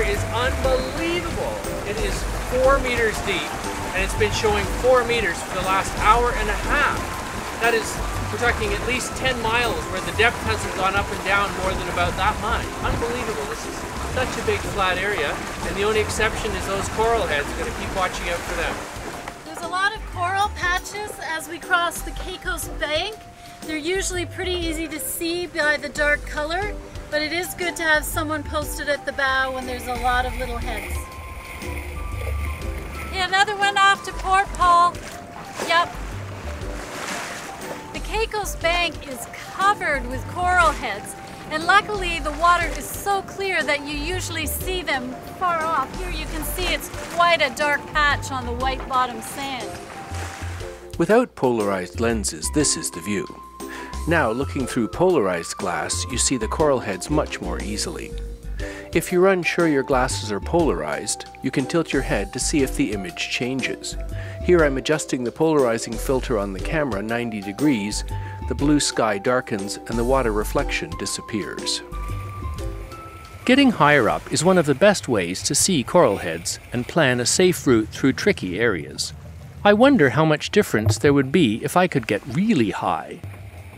is unbelievable. It is 4 meters deep, and it's been showing 4 meters for the last hour and a half. That is, we're talking at least 10 miles where the depth hasn't gone up and down more than about that much. Unbelievable. This is such a big flat area, and the only exception is those coral heads. We're going to keep watching out for them. There's a lot of coral patches as we cross the Caicos Bank. They're usually pretty easy to see by the dark color, but it is good to have someone posted at the bow when there's a lot of little heads. Yeah, another one off to port, Paul. Yep. The Caicos Bank is covered with coral heads, and luckily the water is so clear that you usually see them far off. Here you can see it's quite a dark patch on the white bottom sand. Without polarized lenses, this is the view. Now, looking through polarized glass, you see the coral heads much more easily. If you're unsure your glasses are polarized, you can tilt your head to see if the image changes. Here I'm adjusting the polarizing filter on the camera 90 degrees, the blue sky darkens and the water reflection disappears. Getting higher up is one of the best ways to see coral heads and plan a safe route through tricky areas. I wonder how much difference there would be if I could get really high.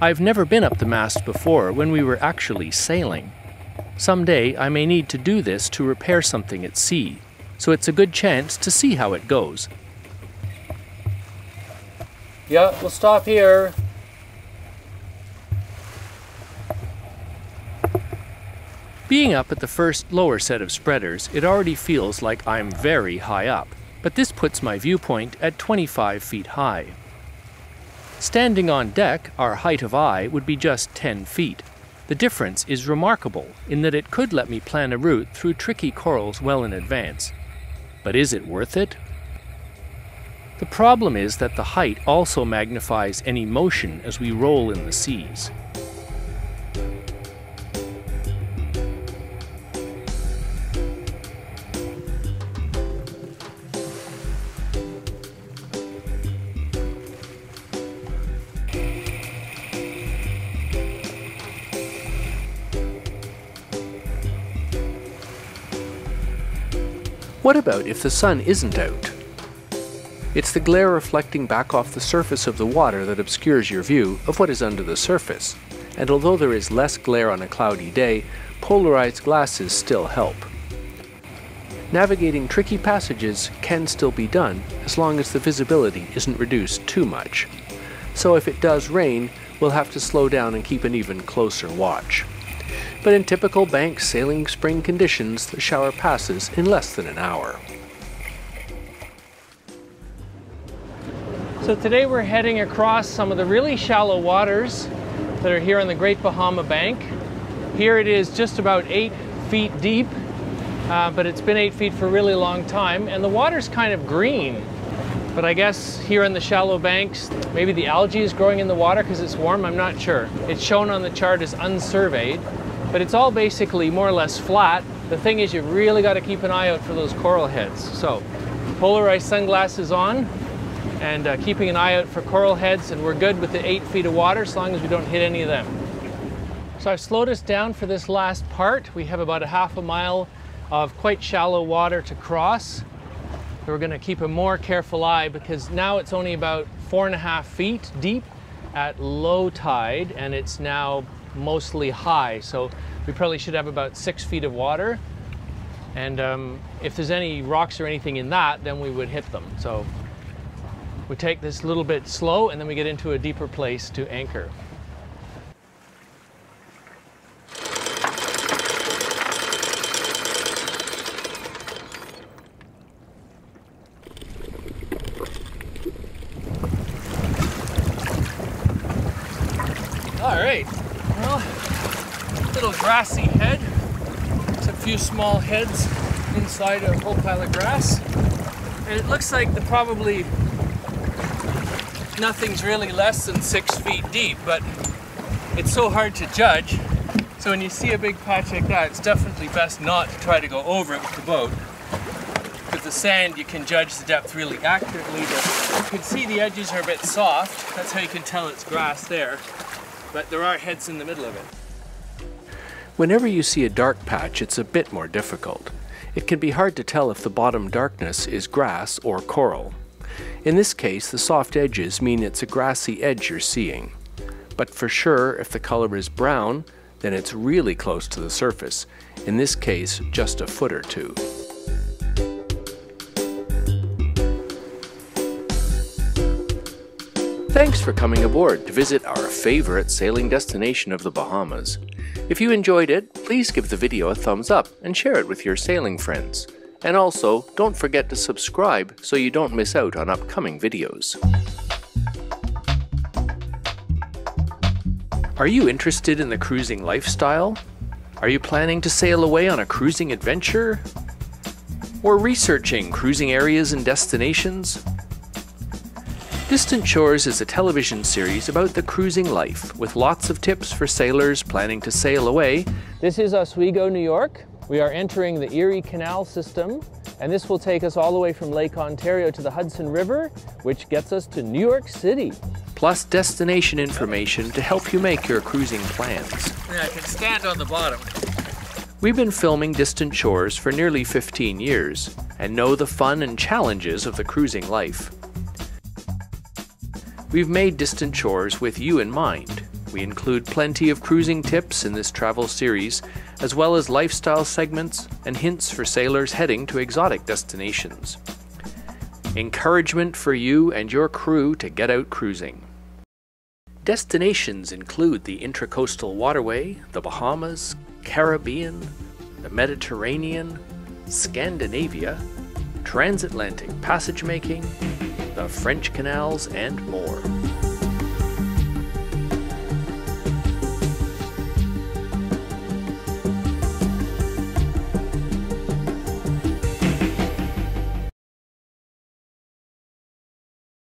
I've never been up the mast before when we were actually sailing. Someday I may need to do this to repair something at sea, so it's a good chance to see how it goes. Yeah, we'll stop here. Being up at the first lower set of spreaders, it already feels like I'm very high up, but this puts my viewpoint at 25 feet high. Standing on deck, our height of eye would be just 10 feet. The difference is remarkable in that it could let me plan a route through tricky corals well in advance. But is it worth it? The problem is that the height also magnifies any motion as we roll in the seas. What about if the sun isn't out? It's the glare reflecting back off the surface of the water that obscures your view of what is under the surface, and although there is less glare on a cloudy day, polarized glasses still help. Navigating tricky passages can still be done as long as the visibility isn't reduced too much. So if it does rain, we'll have to slow down and keep an even closer watch. But in typical bank sailing spring conditions, the shower passes in less than an hour. So today we're heading across some of the really shallow waters that are here on the Great Bahama Bank. Here it is just about 8 feet deep, but it's been 8 feet for a really long time, and the water's kind of green. But I guess here on the shallow banks, maybe the algae is growing in the water because it's warm, I'm not sure. It's shown on the chart as unsurveyed, but it's all basically more or less flat. The thing is, you really got to keep an eye out for those coral heads. So, polarized sunglasses on, and keeping an eye out for coral heads, and we're good with the 8 feet of water as long as we don't hit any of them. So I've slowed us down for this last part. We have about a half a mile of quite shallow water to cross. We're going to keep a more careful eye because now it's only about 4.5 feet deep at low tide, and it's now mostly high, so we probably should have about 6 feet of water, and if there's any rocks or anything in that, then we would hit them. So we take this a little bit slow, and then we get into a deeper place to anchor. All right. Well, little grassy head. There's a few small heads inside a whole pile of grass. And it looks like probably nothing's really less than 6 feet deep, but it's so hard to judge. So when you see a big patch like that, it's definitely best not to try to go over it with the boat. With the sand, you can judge the depth really accurately, but you can see the edges are a bit soft. That's how you can tell it's grass there. But there are heads in the middle of it. Whenever you see a dark patch, it's a bit more difficult. It can be hard to tell if the bottom darkness is grass or coral. In this case, the soft edges mean it's a grassy edge you're seeing. But for sure, if the color is brown, then it's really close to the surface, in this case, just a foot or two. Thanks for coming aboard to visit our favorite sailing destination of the Bahamas. If you enjoyed it, please give the video a thumbs up and share it with your sailing friends. And also, don't forget to subscribe so you don't miss out on upcoming videos. Are you interested in the cruising lifestyle? Are you planning to sail away on a cruising adventure? Or researching cruising areas and destinations? Distant Shores is a television series about the cruising life, with lots of tips for sailors planning to sail away. This is Oswego, New York. We are entering the Erie Canal system, and this will take us all the way from Lake Ontario to the Hudson River, which gets us to New York City. Plus destination information to help you make your cruising plans. Yeah, I can stand on the bottom. We've been filming Distant Shores for nearly 15 years, and know the fun and challenges of the cruising life. We've made Distant Shores with you in mind. We include plenty of cruising tips in this travel series, as well as lifestyle segments and hints for sailors heading to exotic destinations. Encouragement for you and your crew to get out cruising. Destinations include the Intracoastal Waterway, the Bahamas, Caribbean, the Mediterranean, Scandinavia, transatlantic passage making, the French canals, and more.